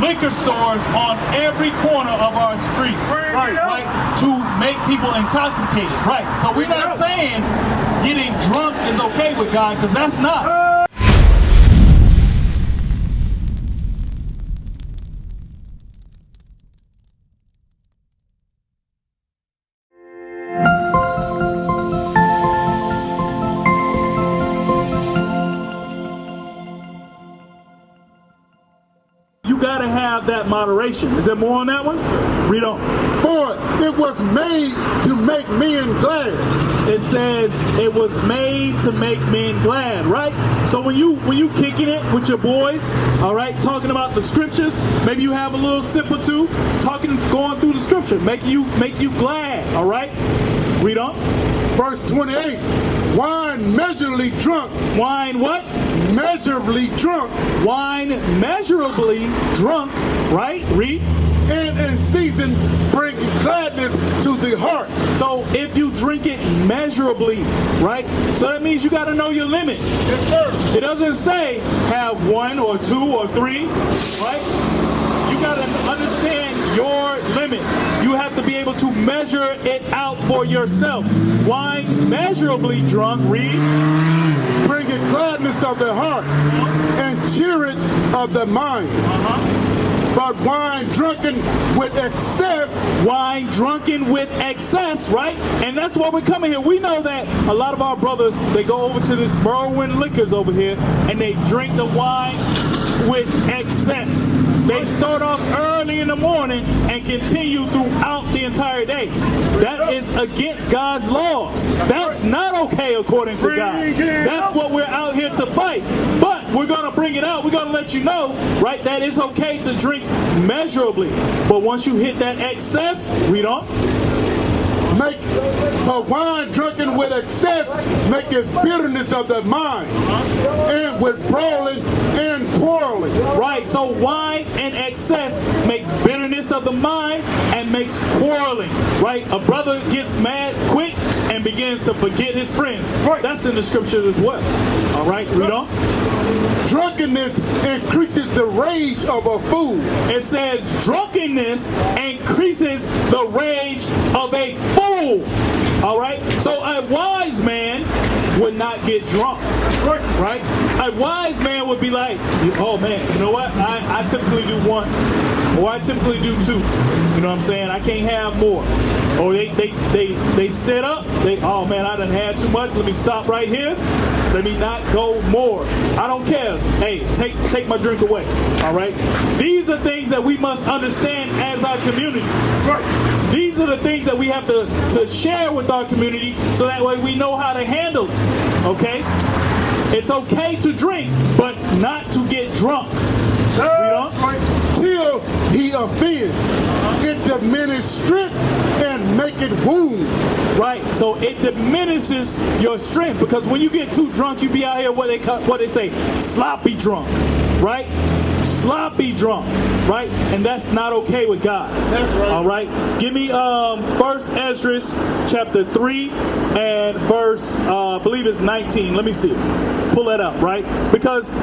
liquor stores on every corner of our streets, right, to make people intoxicated, right? So we're not saying getting drunk is okay with God, because that's not. You gotta have that moderation. Is there more on that one? Read on. For it was made to make men glad. It says it was made to make men glad, right? So when you kicking it with your boys, all right, talking about the scriptures, maybe you have a little sip or two, going through the scripture, make you glad, all right? Read on. Verse 28. Wine measurably drunk. Wine what? Measurably drunk. Wine measurably drunk, right? Read. And in season bring gladness to the heart. So if you drink it measurably, right? So that means you got to know your limit. Yes, sir. It doesn't say have 1 or 2 or 3, right? You got to understand your limit. You have to be able to measure it out for yourself. Wine measurably drunk, read. Bringing gladness of the heart and cheering of the mind. But wine drunken with excess. Wine drunken with excess, right? And that's why we're coming here. We know that a lot of our brothers, they go over to this Merwin Liquors over here and they drink the wine with excess. They start off early in the morning and continue throughout the entire day. That is against God's laws. That's not okay according to God. That's what we're out here to fight. But we're going to bring it out. We're going to let you know, right, that it's okay to drink measurably. But once you hit that excess, read on. Make a wine drunken with excess, maketh bitterness of the mind, and with brawling and quarreling. Right, so wine and excess makes bitterness of the mind and makes quarreling. Right, a brother gets mad quick and begins to forget his friends. Right, that's in the scriptures as well. All right, read on. Drunkenness increases the rage of a fool. It says drunkenness increases the rage of a fool. All right, so a wise man would not get drunk, right? A wise man would be like, oh man, you know what? I typically do 1, or I typically do 2. You know what I'm saying? I can't have more. Or they set up. Oh man, I done had too much. Let me stop right here. Let me not go more. I don't care. Hey, take my drink away. All right. These are things that we must understand as our community. Right. These are the things that we have to share with our community, so that way we know how to handle it. Okay. It's okay to drink, but not to get drunk. Right. Till he offend. It diminishes strength and make it wounds. Right, so it diminishes your strength, because when you get too drunk, you be out here what they say, sloppy drunk, right? Sloppy drunk, right? And that's not okay with God. That's right. All right, give me 1 Ezra chapter 3 and verse, I believe it's 19. Let me see it. Pull that up, right? Because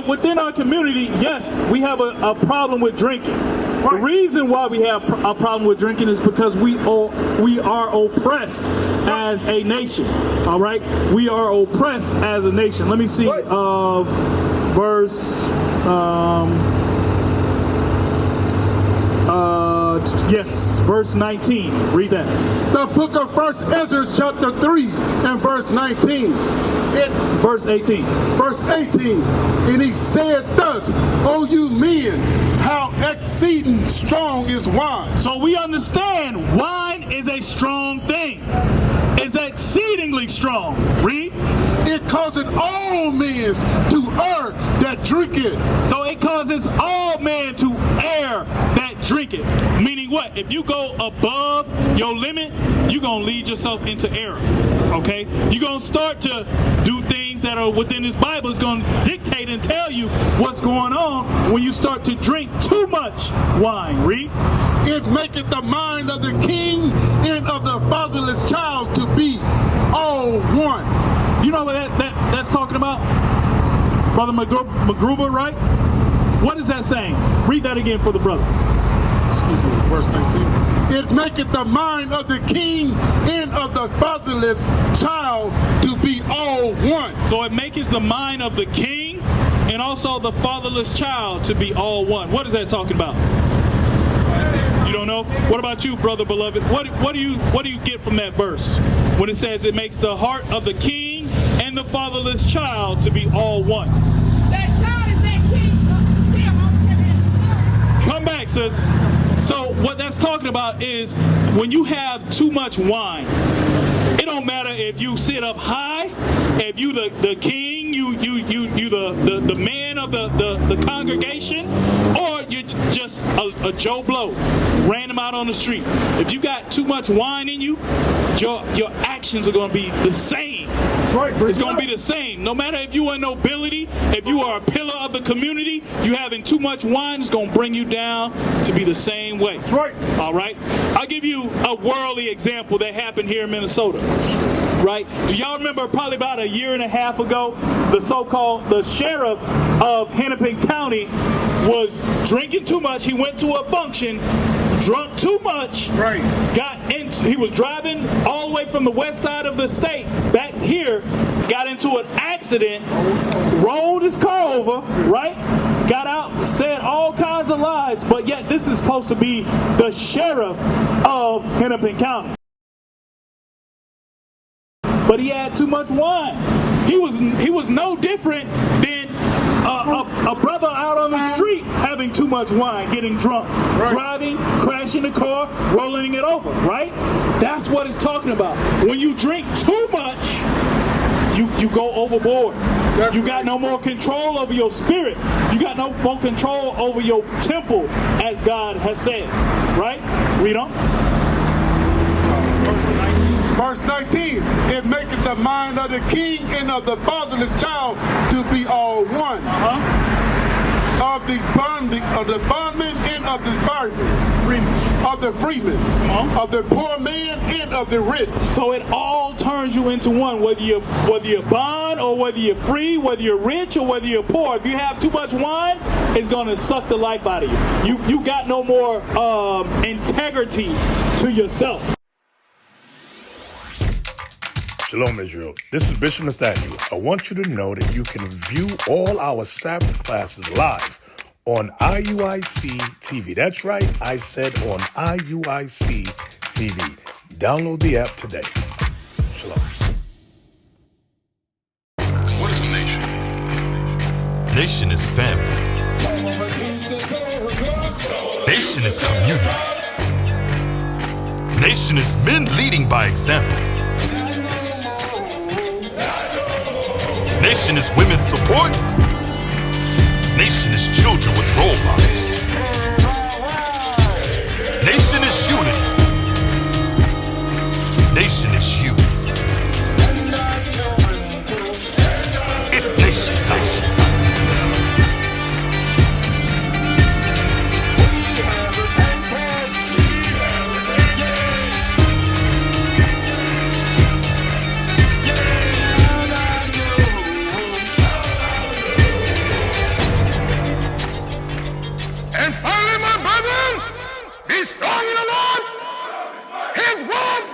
within our community, yes, we have a problem with drinking. The reason why we have a problem with drinking is because we are oppressed as a nation. All right, we are oppressed as a nation. Let me see verse. Yes, verse 19. Read that. The book of 1 Ezra chapter 3 and verse 19. Verse 18. Verse 18. And he said thus, O you men, how exceeding strong is wine. So we understand wine is a strong thing. It's exceedingly strong. Read. It causes all men to err that drink it. So it causes all men to err that drink it. Meaning what? If you go above your limit, you're going to lead yourself into error. Okay? You're going to start to do things that are within this Bible. It's going to dictate and tell you what's going on when you start to drink too much wine. Read. It maketh the mind of the king and of the fatherless child to be all one. You know what that's talking about? Brother McGruber, right? What is that saying? Read that again for the brother. Excuse me, verse 19. It maketh the mind of the king and of the fatherless child to be all one. So it maketh the mind of the king and also the fatherless child to be all one. What is that talking about? You don't know? What about you, brother beloved? What do you get from that verse when it says it makes the heart of the king and the fatherless child to be all one? That child is that king. Come back, sis. So what that's talking about is when you have too much wine, it don't matter if you sit up high, if you the king, you the man of the congregation, or you're just a Joe Blow, random out on the street. If you got too much wine in you, your actions are going to be the same. It's going to be the same. No matter if you are nobility, if you are a pillar of the community, you having too much wine is going to bring you down to be the same way. That's right. All right. I'll give you a worldly example that happened here in Minnesota. Right? Do y'all remember probably about a year and a half ago, the sheriff of Hennepin County was drinking too much. He went to a function, drunk too much. Right. He was driving all the way from the west side of the state back here, got into an accident, rolled his car over, right? Got out, said all kinds of lies, but yet this is supposed to be the sheriff of Hennepin County. But he had too much wine. He was no different than a brother out on the street having too much wine, getting drunk, right. Driving, crashing the car, rolling it over, right? That's what it's talking about. When you drink too much, you go overboard. You got no more control over your spirit. You got no more control over your temple, as God has said, right? Read on. Verse 19, it maketh the mind of the king and of the fatherless child to be all one. Of the bondman and of the of the freeman, of the poor man and of the rich. So it all turns you into one, whether you're bond or whether you're free, whether you're rich or whether you're poor. If you have too much wine, it's going to suck the life out of you. You got no more integrity to yourself. Shalom, Israel. This is Bishop Nathaniel. I want you to know that you can view all our Sabbath classes live on IUIC TV. That's right, I said on IUIC TV. Download the app today. Shalom. What is a nation? Nation is family. Nation is community. Nation is men leading by example. Nation is women's support. Nation is children with role models. Nation is unity. Nation is you. It's nation time. Be strong in the Lord. His word